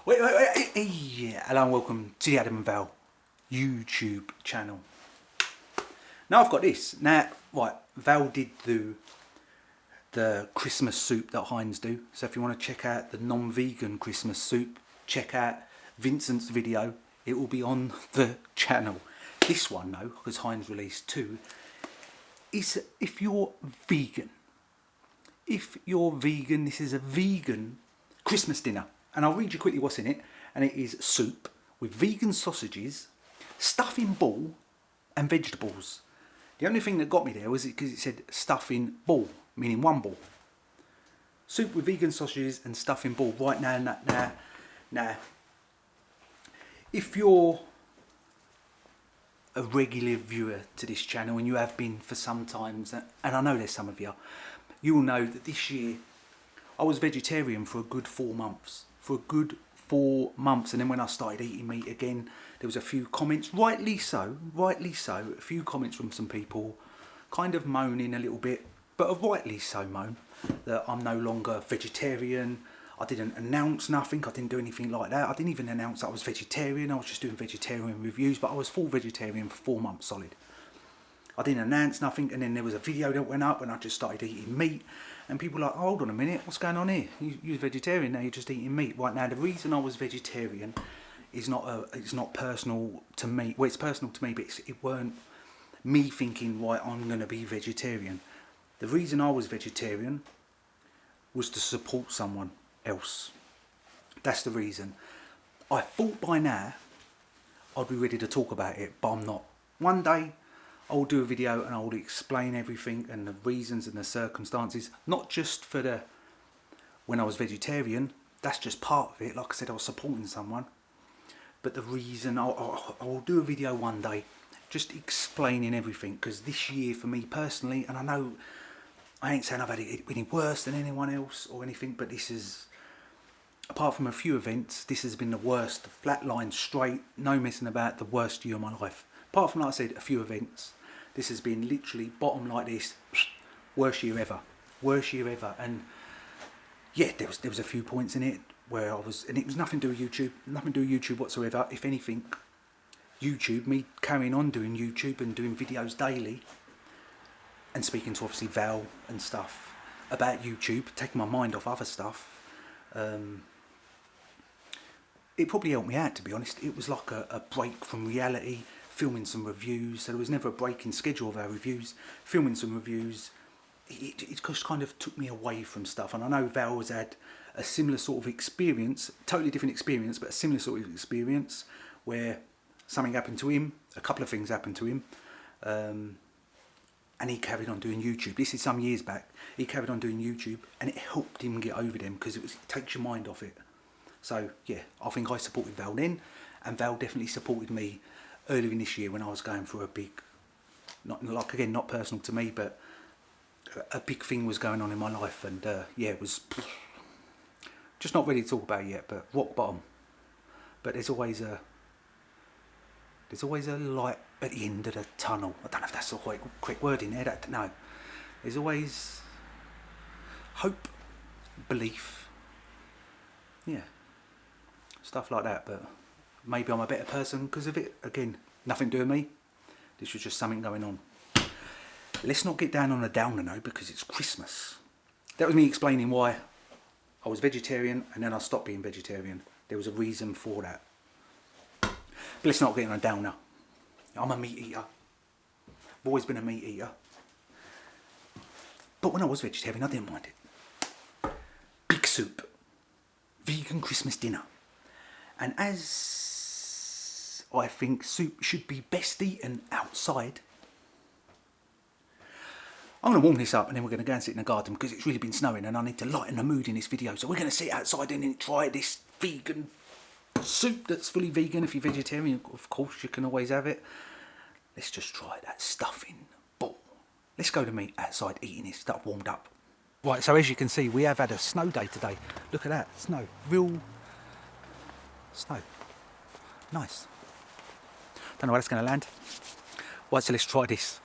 Yeah. Hello and welcome to the Adam Val YouTube channel. Now I've got this. Now, right, Val did do the Christmas soup that Heinz do. So if you want to check out the non-vegan Christmas soup, check out Vincent's video. It will be on the channel. This one though, because Heinz released two, is if you're vegan. If you're vegan, this is a vegan Christmas dinner. And I'll read you quickly what's in it. And it is soup with vegan sausages, stuffing ball and vegetables. The only thing that got me there was because it said stuffing ball, meaning one ball. Soup with vegan sausages and stuffing ball. Right now. If you're a regular viewer to this channel, and you have been for some times, and I know there's some of you, you will know that this year I was vegetarian for a good 4 months. And then when I started eating meat again, there was a few comments, rightly so, a few comments from some people kind of moaning a little bit, but a rightly so moan, that I'm no longer vegetarian. I didn't announce nothing, I didn't do anything like that. I didn't even announce that I was vegetarian. I was just doing vegetarian reviews, but I was full vegetarian for 4 months solid. I didn't announce nothing, and then there was a video that went up and I just started eating meat, and people were like, oh, hold on a minute, what's going on here? You're vegetarian, now you're just eating meat. Right, now the reason I was vegetarian is it's not personal to me. Well, it's personal to me, but it weren't me thinking, right, I'm going to be vegetarian. The reason I was vegetarian was to support someone else. That's the reason. I thought by now I'd be ready to talk about it, but I'm not. One day I'll do a video and I'll explain everything and the reasons and the circumstances, not just for when I was vegetarian. That's just part of it. Like I said, I was supporting someone, but the reason I'll do a video one day just explaining everything, because this year for me personally, and I know I ain't saying I've had it any worse than anyone else or anything, but this is, apart from a few events, this has been the worst, flat line straight, no messing about, the worst year of my life. Apart from, like I said, a few events, this has been literally bottom like this, worst year ever. And yeah, there was a few points in it where I was, and it was nothing to do with YouTube, whatsoever. If anything, YouTube, me carrying on doing YouTube and doing videos daily, and speaking to obviously Val and stuff about YouTube, taking my mind off other stuff, it probably helped me out, to be honest. It was like a break from reality, filming some reviews. So there was never a break in schedule of our reviews, filming some reviews. It just kind of took me away from stuff. And I know Val has had a similar sort of experience, totally different experience, but a similar sort of experience where something happened to him, a couple of things happened to him, and he carried on doing YouTube. This is some years back. He carried on doing YouTube, and it helped him get over them, because it takes your mind off it. So yeah, I think I supported Val then, and Val definitely supported me earlier in this year when I was going through a big, not personal to me, but a big thing was going on in my life, and yeah, it was just not ready to talk about it yet, but rock bottom. But there's always a light at the end of the tunnel. I don't know if that's the correct word in there. No, there's always hope, belief, yeah, stuff like that. But maybe I'm a better person because of it. Again, nothing to do with me. This was just something going on. Let's not get down on a downer though, because it's Christmas. That was me explaining why I was vegetarian and then I stopped being vegetarian. There was a reason for that. But let's not get on a downer. I'm a meat eater. I've always been a meat eater. But when I was vegetarian, I didn't mind it. Big soup. Vegan Christmas dinner. And as I think soup should be best eaten outside, I'm going to warm this up and then we're going to go and sit in the garden, because it's really been snowing and I need to lighten the mood in this video. So we're going to sit outside and then try this vegan soup that's fully vegan. If you're vegetarian, of course, you can always have it. Let's just try that stuffing ball. Let's go to meat outside eating this stuff warmed up. Right, so as you can see, we have had a snow day today. Look at that, snow, real snow. Nice. Don't know where that's going to land. Right, so let's try this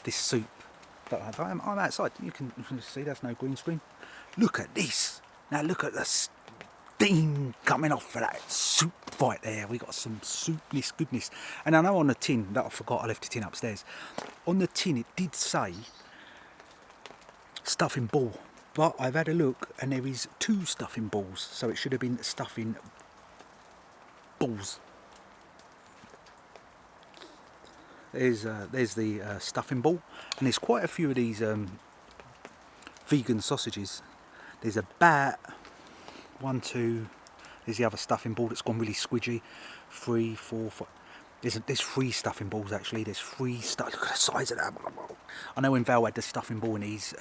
soup. I'm outside. You can see there's no green screen. Look at this. Now look at this steam coming off of that soup right there. We got some soupless goodness. And I know on the tin, that I forgot, I left the tin upstairs. On the tin it did say stuffing ball, but I've had a look and there is 2 stuffing balls, so it should have been stuffing balls. There's the stuffing ball, and there's quite a few of these vegan sausages. There's about 1, 2. There's the other stuffing ball that's gone really squidgy. 3, 4, 5. There's 3 stuffing balls actually. There's 3 stuff. Look at the size of that. I know when Val had the stuffing ball in his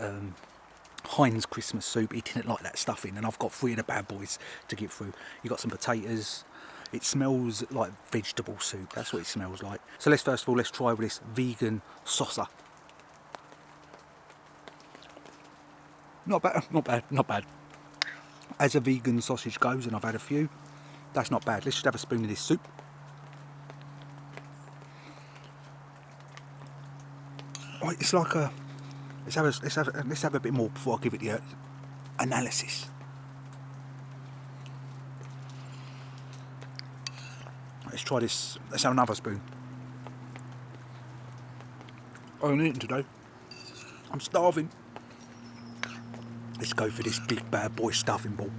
Heinz Christmas soup, he didn't like that stuffing, and I've got 3 of the bad boys to get through. You got some potatoes. It smells like vegetable soup. That's what it smells like. So let's first of all, let's try with this vegan saucer. Not bad, not bad, not bad. As a vegan sausage goes, and I've had a few, that's not bad. Let's just have a spoon of this soup. Right, it's like a. Let's have a bit more before I give it the analysis. Let's try this. Let's have another spoon. I haven't eaten today. I'm starving. Let's go for this big bad boy stuffing ball.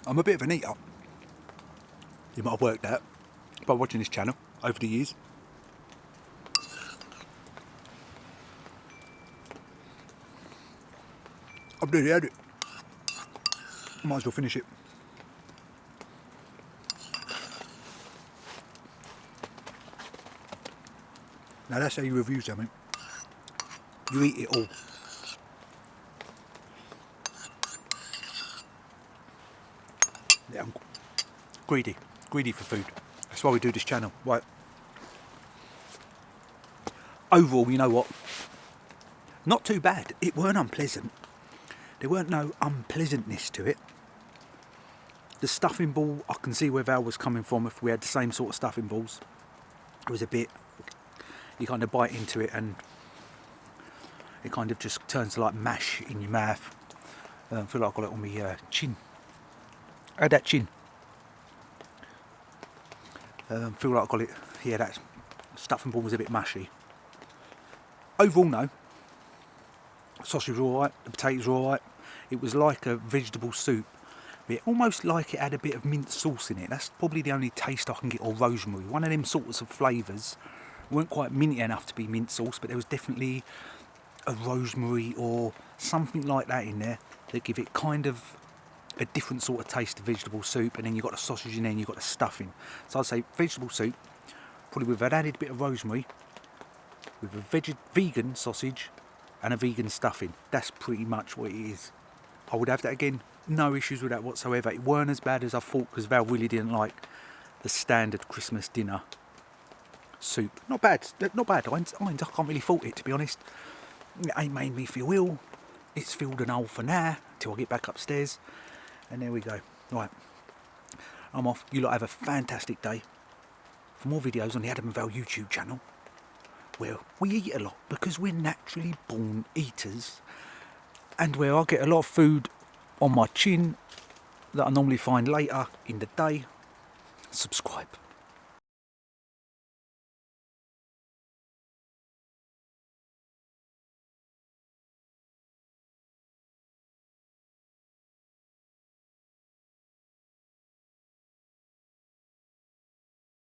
I'm a bit of an eater. You might have worked out by watching this channel over the years. I've nearly had it. Might as well finish it. Now that's how you review something. You eat it all. Yeah, I'm greedy for food. That's why we do this channel. Right. Overall, you know what? Not too bad. It weren't unpleasant. There weren't no unpleasantness to it. The stuffing ball, I can see where Val was coming from. If we had the same sort of stuffing balls, it was a bit. You kind of bite into it and it kind of just turns to like mash in your mouth. I feel like I got it on my chin. I had that chin. Feel like I got it. Yeah, that stuffing ball was a bit mushy. Overall, no. Sausage were alright. The potatoes were alright. It was like a vegetable soup. But almost like it had a bit of mint sauce in it. That's probably the only taste I can get. Or rosemary. One of them sorts of flavours. Weren't quite minty enough to be mint sauce, but there was definitely a rosemary or something like that in there that give it kind of a different sort of taste to vegetable soup. And then you've got the sausage in there and you've got the stuffing. So I'd say vegetable soup, probably with an added bit of rosemary, with a vegan sausage and a vegan stuffing. That's pretty much what it is. I would have that again. No issues with that whatsoever. It weren't as bad as I thought because Val really didn't like the standard Christmas dinner soup. Not bad. Not bad. I can't really fault it, to be honest. It ain't made me feel ill. It's filled an hole for now till I get back upstairs. And there we go. Right. I'm off. You lot have a fantastic day. For more videos on the Adam Val YouTube channel, where we eat a lot because we're naturally born eaters, and where I get a lot of food on my chin that I normally find later in the day, subscribe.